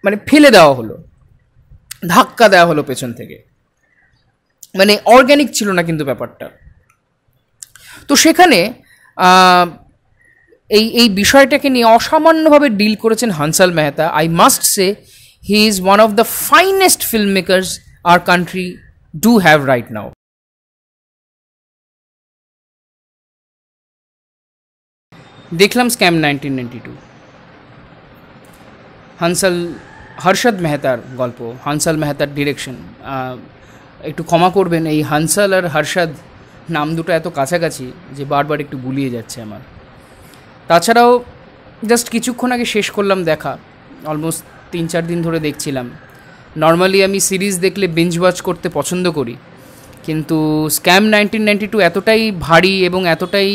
মানে ফেলে দেওয়া হলো, ধাক্কা দেওয়া হলো পেছন থেকে, মানে অর্গ্যানিক ছিল না কিন্তু ব্যাপারটা। তো সেখানে এই বিষয়টাকে নিয়ে অসামান্যভাবে ডিল করেছেন Hansal Mehta. I must say he is one of the finest film makers our country do have right now. দেখলাম স্ক্যাম 1992, হর্ষদ মেহতার গল্প, হানসাল মেহতার ডিরেকশন। একটু ক্ষমা করবেন, এই হানসাল আর হর্ষদ নাম দুটো এত কাছাকাছি যে বারবার একটু গুলিয়ে যাচ্ছে আমার। তাছাড়াও জাস্ট কিছুক্ষণ আগে শেষ করলাম দেখা, অলমোস্ট 3-4 দিন ধরে দেখছিলাম। নর্মালি আমি সিরিজ দেখলে বিঞ্জ ওয়াচ করতে পছন্দ করি, কিন্তু স্ক্যাম 1992 এতটাই ভারী এবং এতটাই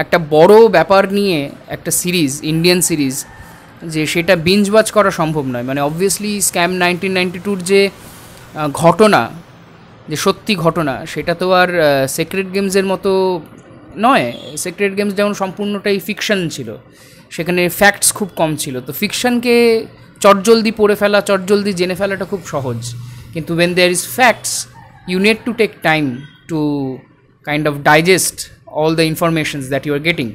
একটা বড় ব্যাপার নিয়ে একটা সিরিজ, ইন্ডিয়ান সিরিজ, যে সেটা বিঞ্জ ওয়াচ করা সম্ভব নয়। মানে অবভিয়াসলি স্ক্যাম 1992 যে ঘটনা, যে সত্যি ঘটনা, সেটা তো আর সিক্রেট গেমসের মতো নয়। সিক্রেট গেমস যেমন সম্পূর্ণটাই ফিকশন ছিল, সেখানে ফ্যাক্টস খুব কম ছিল। তো ফিকশনকে চটজলদি পড়ে ফেলা, চটজলদি জেনে ফেলাটা খুব সহজ, কিন্তু when there is facts you need to take time to kind of digest all the informations that you are getting.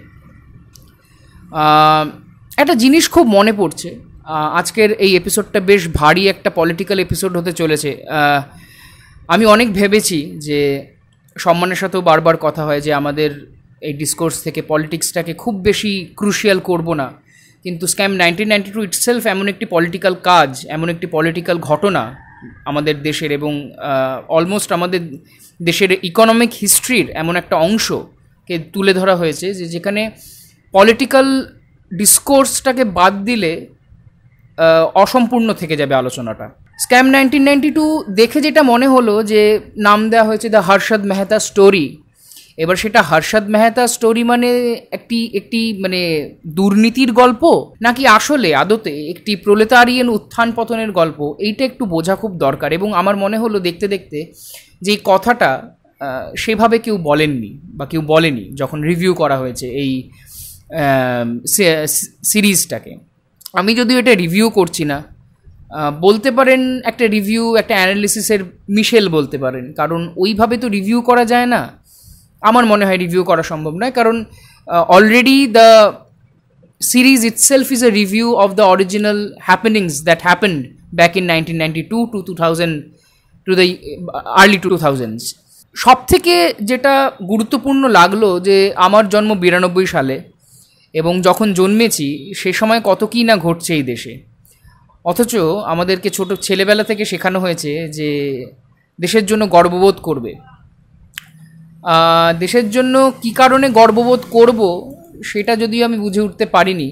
একটা জিনিস খুব মনে পড়ছে, আজকের এই এপিসোডটা বেশ ভারী একটা পলিটিক্যাল এপিসোড হতে চলেছে। আমি অনেক ভেবেছি যে সম্মানের সাথেও বারবার কথা হয় যে আমাদের এই ডিসকোর্স থেকে পলিটিক্সটাকে খুব বেশি ক্রুশিয়াল করব না, কিন্তু স্ক্যাম 1992 ইটসেলফ এমন একটি পলিটিক্যাল কাজ, এমন একটি পলিটিক্যাল ঘটনা আমাদের দেশের এবং অলমোস্ট আমাদের দেশের ইকোনমিক হিস্ট্রির এমন একটা অংশকে তুলে ধরা হয়েছে যে যেখানে পলিটিক্যাল ডিসকোর্সটাকে বাদ দিলে অসম্পূর্ণ থেকে যাবে আলোচনাটা। স্ক্যাম 1992 দেখে যেটা মনে হলো যে নাম দেওয়া হয়েছে দ্য হর্ষদ মেহতা স্টোরি। এবার সেটা হর্ষদ মেহতা স্টোরি মানে একটি মানে দুর্নীতির গল্প, নাকি আসলে আদতে একটি প্রলেতারিয়ান উত্থান পতনের গল্প, এইটা একটু বোঝা খুব দরকার। এবং আমার মনে হলো দেখতে দেখতে যে এই কথাটা সেভাবে কেউ বলেননি বা কেউ বলেনি যখন রিভিউ করা হয়েছে এই সিরিজটাকে। আমি যদিও এটা রিভিউ করছি না, বলতে পারেন একটা রিভিউ, একটা অ্যানালিসিসের মিশেল বলতে পারেন, কারণ ওইভাবে তো রিভিউ করা যায় না। আমার মনে হয় রিভিউ করা সম্ভব নয়, কারণ already the series itself is a review of the original happenings that happened back in 1992 to 2000 to the early 2000s। সব থেকে যেটা গুরুত্বপূর্ণ লাগলো যে আমার জন্ম 92 সালে, এবং যখন জন্মেছি সে সময় কত কী না ঘটছে এই দেশে, অথচ আমাদেরকে ছোট ছেলেবেলা থেকে শেখানো হয়েছে যে দেশের জন্য গর্ববোধ করবে। দেশের জন্য কী কারণে গর্ববোধ করব সেটা যদিও আমি বুঝে উঠতে পারিনি,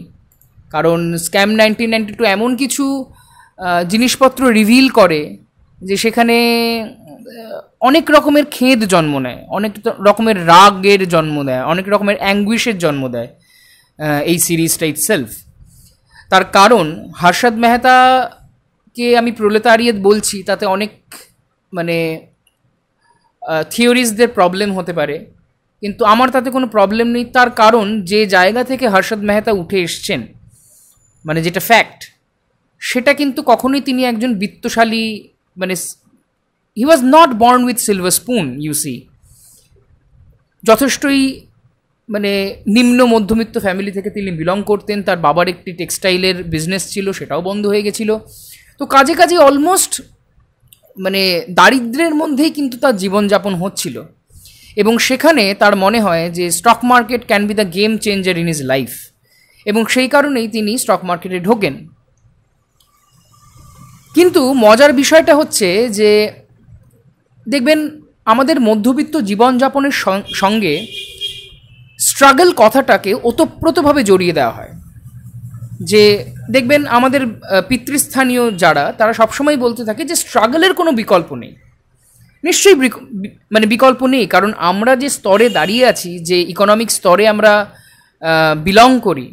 কারণ স্ক্যাম 1992 এমন কিছু জিনিসপত্র রিভিল করে যে সেখানে অনেক রকমের খেদ জন্ম নেয়, অনেক রকমের রাগের জন্ম দেয়, অনেক রকমের অ্যাঙ্গুইশের জন্ম দেয় এই সিরিজটা ইটসেলফ। তার কারণ হর্ষদ মেহতাকে আমি প্রলেতারিয়েত বলছি, তাতে অনেক মানে থিওরিজদের প্রবলেম হতে পারে, কিন্তু আমার তাতে কোনো প্রবলেম নেই। তার কারণ যে জায়গা থেকে হর্ষদ মেহতা উঠে এসছেন, মানে যেটা ফ্যাক্ট, সেটা কিন্তু কখনোই তিনি একজন বিত্তশালী, মানে he was not born with silver spoon, you see. যথেষ্টই মানে নিম্ন মধ্যবিত্ত ফ্যামিলি থেকে তিনি বিলং করতেন। তার বাবার একটি টেক্সটাইলের বিজনেস ছিল, সেটাও বন্ধ হয়ে গেছিল। তো কাজে কাজে অলমোস্ট মানে দারিদ্র্যের মধ্যেই কিন্তু তার জীবনযাপন হচ্ছিল, এবং সেখানে তার মনে হয় যে stock market can be the game changer in his life, এবং সেই কারণেই তিনি স্টক মার্কেটে ঢোকেন। কিন্তু মজার বিষয়টা হচ্ছে যে দেখবেন আমাদের মধ্যবিত্ত জীবনযাপনের সঙ্গে স্ট্রাগল কথাটাকে ওতপ্রোতভাবে জড়িয়ে দেওয়া হয়। যে দেখবেন আমাদের পিতৃস্থানীয় যারা, তারা সবসময় বলতে থাকে যে স্ট্রাগলের কোনো বিকল্প নেই। নিশ্চয়ই মানে বিকল্প নেই, কারণ আমরা যে স্তরে দাঁড়িয়ে আছি, যে ইকোনমিক স্তরে আমরা বিলং করি,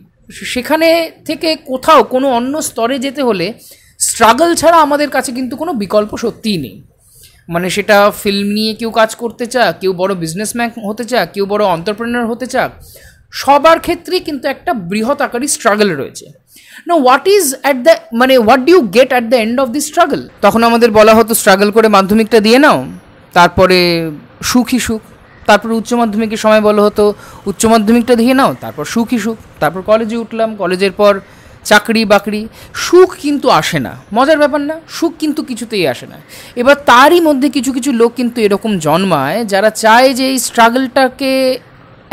সেখানে থেকে কোথাও কোনো অন্য স্তরে যেতে হলে স্ট্রাগল ছাড়া আমাদের কাছে কিন্তু কোনো বিকল্প সত্যিই নেই। মানে সেটা ফিল্ম নিয়ে কেউ কাজ করতে চাক, কেউ বড় বিজনেসম্যান হতে চাক, কেউ বড় এন্টারপ্রেনার হতে চাক, সবার ক্ষেত্রেই কিন্তু একটা বৃহৎ আকারী স্ট্রাগল রয়েছে। না, what is at the what do you get at the end of the struggle? তখন আমাদের বলা হতো স্ট্রাগল করে মাধ্যমিকটা দিয়ে নাও, তারপরে সুখই সুখ। তারপর উচ্চ মাধ্যমিকের সময় বলা হতো উচ্চ মাধ্যমিকটা দিয়ে নাও, তারপর সুখই সুখ। তারপর কলেজে উঠলাম, কলেজের পর চাকরি বাকরি। সুখ কিন্তু আসে না, মজার ব্যাপার না, সুখ কিন্তু কিছুতেই আসে না। এবার তারই মধ্যে কিছু কিছু লোক কিন্তু এরকম জন্মায় যারা চায় যে এই স্ট্রাগলটাকে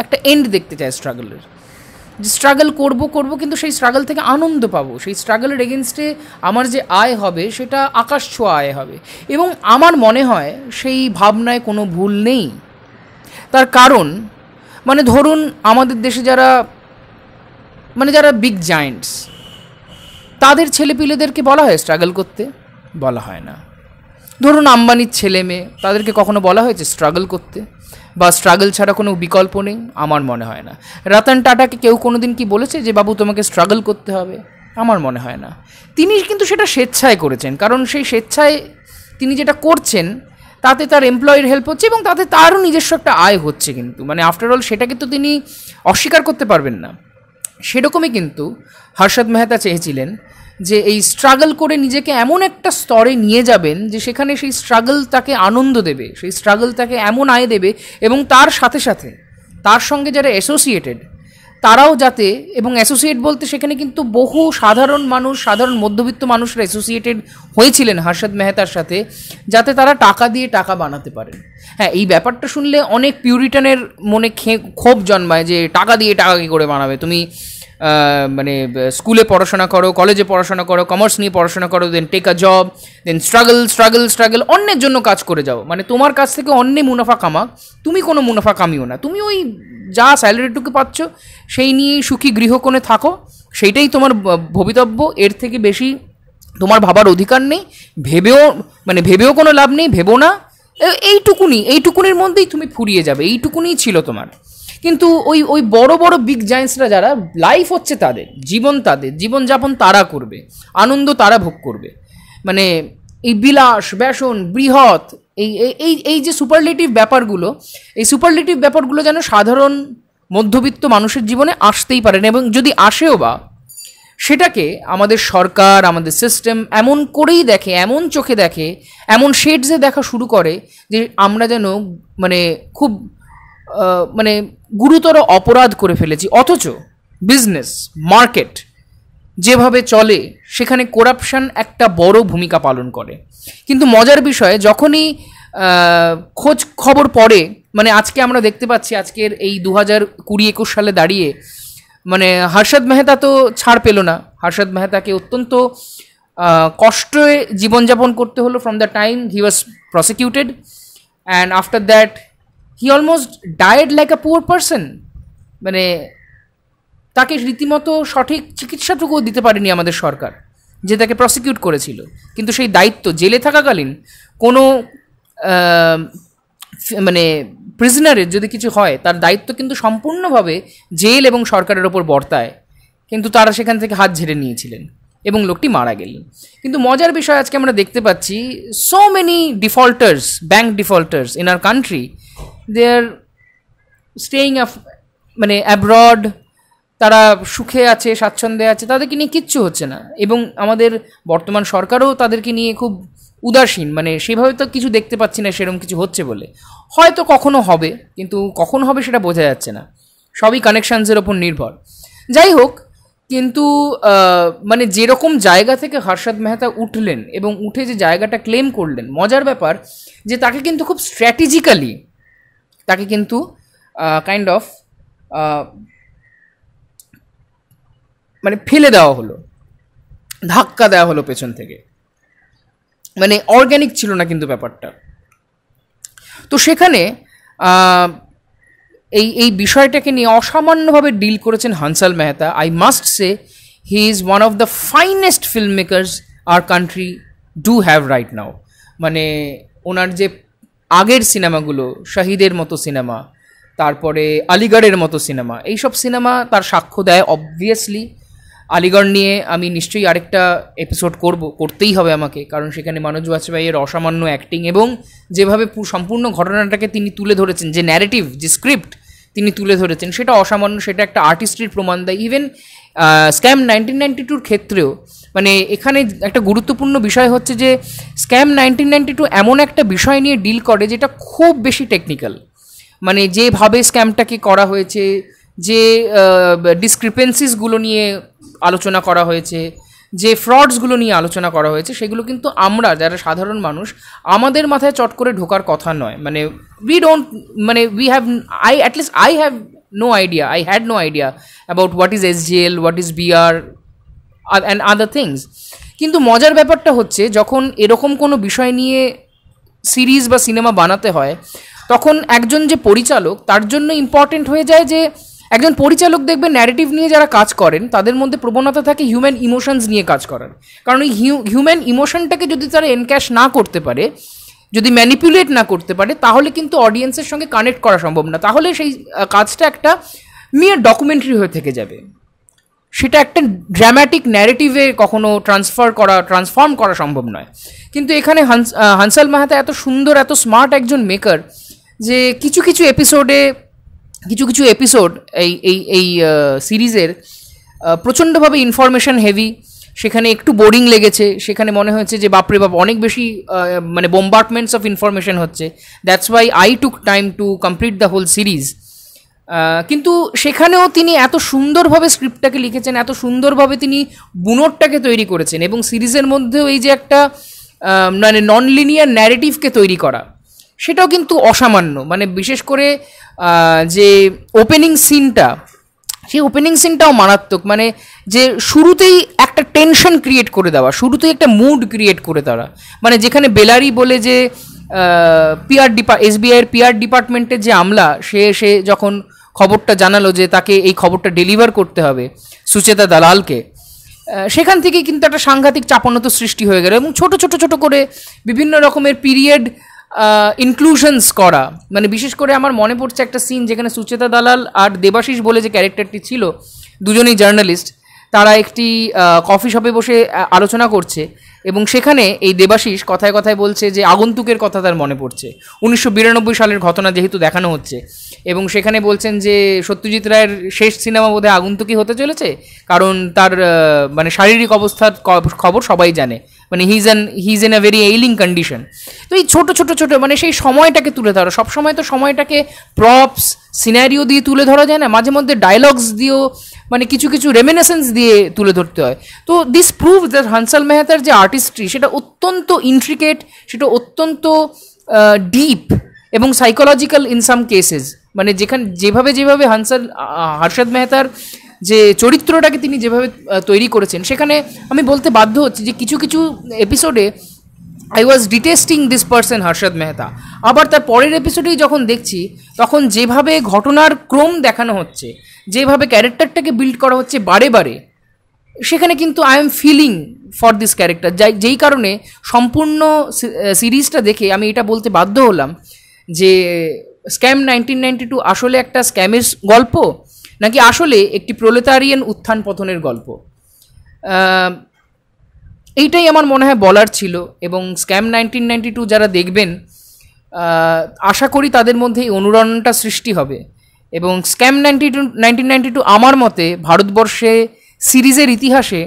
একটা এন্ড দেখতে চায়, স্ট্রাগলের যে স্ট্রাগল করব কিন্তু সেই স্ট্রাগল থেকে আনন্দ পাবো, সেই স্ট্রাগলের এগেনস্টে আমার যে আয় হবে সেটা আকাশ ছোঁয়া আয় হবে। এবং আমার মনে হয় সেই ভাবনায় কোনো ভুল নেই। তার কারণ ধরুন আমাদের দেশে যারা যারা বিগ জায়েন্টস, তাদের ছেলেপিলেদেরকে বলা হয় স্ট্রাগল করতে? বলা হয় না। ধরুন আম্বানির ছেলে মেয়ে, তাদেরকে কখনো বলা হয়েছে স্ট্রাগল করতে? বা স্ট্রাগল ছাড়া কোনো বিকল্প নেই? আমার মনে হয় না। রতন টাটাকে কেউ কোনো দিন কি বলেছে যে বাবু তোমাকে স্ট্রাগল করতে হবে? আমার মনে হয় না। তিনি কিন্তু সেটা স্বেচ্ছায় করেছেন, কারণ সেই স্বেচ্ছায় তিনি যেটা করছেন তাতে তার এমপ্লয়ির হেল্প হচ্ছে এবং তাতে তারও নিজস্ব একটা আয় হচ্ছে। কিন্তু আফটারঅল সেটাকে তো তিনি অস্বীকার করতে পারবেন না। সেরকমই কিন্তু হর্ষদ মেহতা চেয়েছিলেন যে এই স্ট্রাগল করে নিজেকে এমন একটা স্তরে নিয়ে যাবেন যে সেখানে সেই স্ট্রাগল তাকে আনন্দ দেবে, সেই স্ট্রাগল তাকে এমন আয় দেবে এবং তার সাথে সাথে তার সঙ্গে যারা অ্যাসোসিয়েটেড তারাও যাতে, এবং অ্যাসোসিয়েট বলতে সেখানে কিন্তু বহু সাধারণ মানুষ, সাধারণ মধ্যবিত্ত মানুষরা অ্যাসোসিয়েটেড হয়েছিলেন হর্ষদ মেহতার সাথে, যাতে তারা টাকা দিয়ে টাকা বানাতে পারেন। হ্যাঁ, এই ব্যাপারটা শুনলে অনেক পিউরিটানের মনে ক্ষোভ জন্মায় যে টাকা দিয়ে টাকা কী করে বানাবে? তুমি স্কুলে পড়াশোনা করো, কলেজে পড়াশোনা করো, কমার্স নিয়ে পড়াশোনা করো, then take a job, then struggle অন্যের জন্য কাজ করে যাও, তোমার কাছ থেকে অন্যে মুনাফা কামাক, তুমি কোনো মুনাফা কামিও না, তুমি ওই যা স্যালারিটুকু পাচ্ছ সেই নিয়েই সুখী গৃহকোণে থাকো, সেইটাই তোমার ভবিতব্য। এর থেকে বেশি তোমার ভাবার অধিকার নেই, ভেবেও কোনো লাভ নেই, ভেবো না। এইটুকুনির মধ্যেই তুমি ফুরিয়ে যাবে, এইটুকুনিই ছিল তোমার। কিন্তু ওই বড় বড় বিগ জায়েন্টসরা যারা, লাইফ হচ্ছে তাদের জীবনযাপন তারা করবে, আনন্দ তারা ভোগ করবে, এই বিলাস ব্যাসন বৃহৎ এই যে সুপারলেটিভ ব্যাপারগুলো যেন সাধারণ মধ্যবিত্ত মানুষের জীবনে আসতেই পারে না। এবং যদি আসেও বা, সেটাকে আমাদের সরকার, আমাদের সিস্টেম এমন করেই দেখে, এমন চোখে দেখে, এমন শেডসে দেখা শুরু করে যে আমরা যেন খুব গুরুতর অপরাধ করে ফেলেছি। অথচ বিজনেস মার্কেট যেভাবে চলে সেখানে করাপশন একটা বড় ভূমিকা পালন করে। কিন্তু মজার বিষয়, যখনই খোঁজ খবর পড়ে, আজকে আমরা দেখতে পাচ্ছি আজকের এই 2020-21 সালে দাঁড়িয়ে হর্ষদ মেহতা তো ছাড় পেল না। হর্ষদ মেহতাকে অত্যন্ত কষ্টে জীবনযাপন করতে হলো from the time he was prosecuted, and after that he almost died like a poor person. তাকে রীতিমতো সঠিক চিকিৎসাটুকুও দিতে পারেনি আমাদের সরকার, যে তাকে প্রসিকিউট করেছিল। কিন্তু সেই দায়িত্ব জেলে থাকাকালীন কোনো প্রিজনারের যদি কিছু হয়, তার দায়িত্ব কিন্তু সম্পূর্ণভাবে জেল এবং সরকারের ওপর বর্তায়। কিন্তু তারা সেখান থেকে হাত ঝেড়ে নিয়েছিলেন এবং লোকটি মারা গেলেন। কিন্তু মজার বিষয়, আজকে আমরা দেখতে পাচ্ছি so many defaulters, bank defaulters in our country, they are staying abroad. তারা সুখে আছে, স্বাচ্ছন্দ্যে আছে, তাদেরকে নিয়ে কিচ্ছু হচ্ছে না। এবং আমাদের বর্তমান সরকারও তাদেরকে নিয়ে খুব উদাসীন, সেভাবে তো কিছু দেখতে পাচ্ছি না সেরকম কিছু হচ্ছে বলে। হয়তো কখনো হবে, কিন্তু কখন হবে সেটা বোঝা যাচ্ছে না, সবই কানেকশানসের ওপর নির্ভর। যাই হোক, কিন্তু যেরকম জায়গা থেকে হর্ষদ মেহতা উঠলেন এবং উঠে যে জায়গাটা ক্লেম করলেন, মজার ব্যাপার যে তাকে কিন্তু খুব স্ট্র্যাটেজিক্যালি তাকে কিন্তু কাইন্ড অফ ফেলে দেওয়া হলো, ধাক্কা দেওয়া হলো পেছন থেকে। অর্গ্যানিক ছিল না কিন্তু ব্যাপারটা। তো সেখানে এই বিষয়টাকে নিয়ে অসামান্যভাবে ডিল করেছেন Hansal Mehta. I must say he is one of the finest film makers our country do have right now. ওনার যে আগের সিনেমাগুলো, শহীদের মতো সিনেমা, তারপরে আলিগড়ের মতো সিনেমা, এইসব সিনেমা তার সাক্ষ্য দেয়। অবভিয়াসলি আলিগড় নিয়ে আমি নিশ্চয়ই আরেকটা এপিসোড করতেই হবে আমাকে, কারণ সেখানে মনোজ বাজপেয়ীর অসামান্য অ্যাক্টিং এবং যেভাবে সম্পূর্ণ ঘটনাটাকে তিনি তুলে ধরেছেন, যে ন্যারেটিভ, যে স্ক্রিপ্ট তিনি তুলে ধরেছেন সেটা অসামান্য, সেটা একটা আর্টিস্ট্রির প্রমাণ দেয়। ইভেন স্ক্যাম 1992 ক্ষেত্রেও মানে এখানে একটা গুরুত্বপূর্ণ বিষয় হচ্ছে যে স্ক্যাম 1992 এমন একটা বিষয় নিয়ে ডিল করে যেটা খুব বেশি টেকনিক্যাল। মানে যেভাবে স্ক্যামটাকে করা হয়েছে, যে ডিসক্রিপেন্সিসগুলো নিয়ে আলোচনা করা হয়েছে, যে ফ্রডসগুলো নিয়ে আলোচনা করা হয়েছে, সেগুলো কিন্তু আমরা যারা সাধারণ মানুষ আমাদের মাথায় চট করে ঢোকার কথা নয়। মানে we have at least I have no idea, I had no idea about what is SGL, what is BR and other things. কিন্তু মজার ব্যাপারটা হচ্ছে যখন এরকম কোনো বিষয় নিয়ে সিরিজ বা সিনেমা বানাতে হয়, তখন একজন যে পরিচালক তার জন্য ইম্পর্টেন্ট হয়ে যায় যে একজন পরিচালক দেখবে ন্যারেটিভ নিয়ে যারা কাজ করেন তাদের মধ্যে প্রবণতা থাকে হিউম্যান ইমোশনস নিয়ে কাজ করার। কারণ এই হিউম্যান ইমোশনটাকে যদি তারা এনক্যাশ না করতে পারে, যদি ম্যানিপুলেট না করতে পারে, তাহলে কিন্তু অডিয়েন্সের সঙ্গে কানেক্ট করা সম্ভব না। তাহলে সেই কাজটা একটা মিয়ার ডকুমেন্টারি হয়ে থেকে যাবে, সেটা একটা ড্রামাটিক ন্যারেটিভে কখনো ট্রান্সফর্ম করা সম্ভব নয়। কিন্তু এখানে হানসাল মেহতা এত সুন্দর, এত স্মার্ট একজন মেকার যে কিছু কিছু এপিসোড এই সিরিজের প্রচণ্ডভাবে ইনফরমেশন হেভি, সেখানে একটু বোরিং লেগেছে, সেখানে মনে হয়েছে যে বাপরে বাপ অনেক বেশি মানে বোম্বার্ডমেন্টস অফ ইনফরমেশন হচ্ছে। That's why I took time to complete the whole series. কিন্তু সেখানেও তিনি এত সুন্দরভাবে স্ক্রিপ্টটাকে লিখেছেন, এত সুন্দরভাবে তিনি বুনোটটাকে তৈরি করেছেন, এবং সিরিজের মধ্যেও এই যে একটা মানে নন লিনিয়ার ন্যারেটিভকে তৈরি করা, সেটাও কিন্তু অসামান্য। মানে বিশেষ করে যে ওপেনিং সিনটা, সেই ওপেনিং সিনটাও মারাত্মক। মানে যে শুরুতেই একটা টেনশন ক্রিয়েট করে দেওয়া, শুরুতেই একটা মুড ক্রিয়েট করে দেওয়া। মানে যেখানে বেলারি বলে যে SBI এর PR ডিপার্টমেন্টের যে আমলা, সে যখন খবরটা জানালো যে তাকে এই খবরটা ডেলিভার করতে হবে সুচেতা দালালকে, সেখান থেকেই কিন্তু একটা সাংঘাতিক চাপানোতো সৃষ্টি হয়ে গেল। এবং ছোট করে বিভিন্ন রকমের পিরিয়ড ইনক্লুশনস করা। মানে বিশেষ করে আমার মনে পড়ছে একটা সিন যেখানে সুচেতা দালাল আর দেবাশিস বলে যে ক্যারেক্টারটি ছিল, দুজনেই জার্নালিস্ট, তারা একটি কফি শপে বসে আলোচনা করছে, এবং সেখানে এই দেবাশিস কথায় কথায় বলছে যে আগন্তুকের কথা তার মনে পড়ছে, 1992 সালের ঘটনা যেহেতু দেখানো হচ্ছে। এবং সেখানে বলছেন যে সত্যজিৎ রায়ের শেষ সিনেমা বোধহয় আগন্তুকই হতে চলেছে, কারণ তার মানে শারীরিক অবস্থার খবর সবাই জানে, মানে he is in a very ailing condition. তো এই ছোটো মানে সেই সময়টাকে তুলে ধরা, সবসময় তো সময়টাকে প্রপস সিনারিও দিয়ে তুলে ধরা যায় না, মাঝে মধ্যে ডায়লগস দিয়েও মানে কিছু রেমিনেসেন্স দিয়ে তুলে ধরতে হয়। তো দিস প্রুভ দ্যাট হানসাল মেহতার যে আর্টিস্ট্রি, সেটা অত্যন্ত ইন্ট্রিকেট, সেটা অত্যন্ত ডিপ এবং সাইকোলজিক্যাল ইন সাম কেসেস। মানে যেভাবে হর্ষদ মেহতার যে চরিত্রটাকে তিনি যেভাবে তৈরি করেছেন, সেখানে আমি বলতে বাধ্য হচ্ছি যে কিছু এপিসোডে I was detesting this person Harshad Mehta. আবার তার পরের এপিসোডেই যখন দেখছি, তখন যেভাবে ঘটনার ক্রম দেখানো হচ্ছে, যেভাবে ক্যারেক্টারটাকে বিল্ড করা হচ্ছে বারে, সেখানে কিন্তু I am feeling for this character. যেই কারণে সম্পূর্ণ সিরিজটা দেখে আমি এটা বলতে বাধ্য হলাম যে স্ক্যাম 1992 আসলে একটা স্ক্যামের গল্প, নাকি আসলে একটি প্রোলেতারিয়ান উত্থান পতনের গল্প। এইটাই আমার মনে হয় বলার ছিল। এবং স্ক্যাম 1992 যারা দেখবেন, আশা করি তাদের মধ্যে এই অনুরণনটা সৃষ্টি হবে। এবং স্ক্যাম 1992 আমার মতে ভারতবর্ষে সিরিজের ইতিহাসে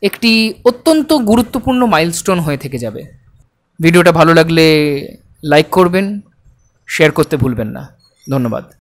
একটি অত্যন্ত গুরুত্বপূর্ণ মাইলস্টোন হয়ে থেকে যাবে। ভিডিওটা ভালো লাগলে লাইক করবেন, শেয়ার করতে ভুলবেন না। ধন্যবাদ।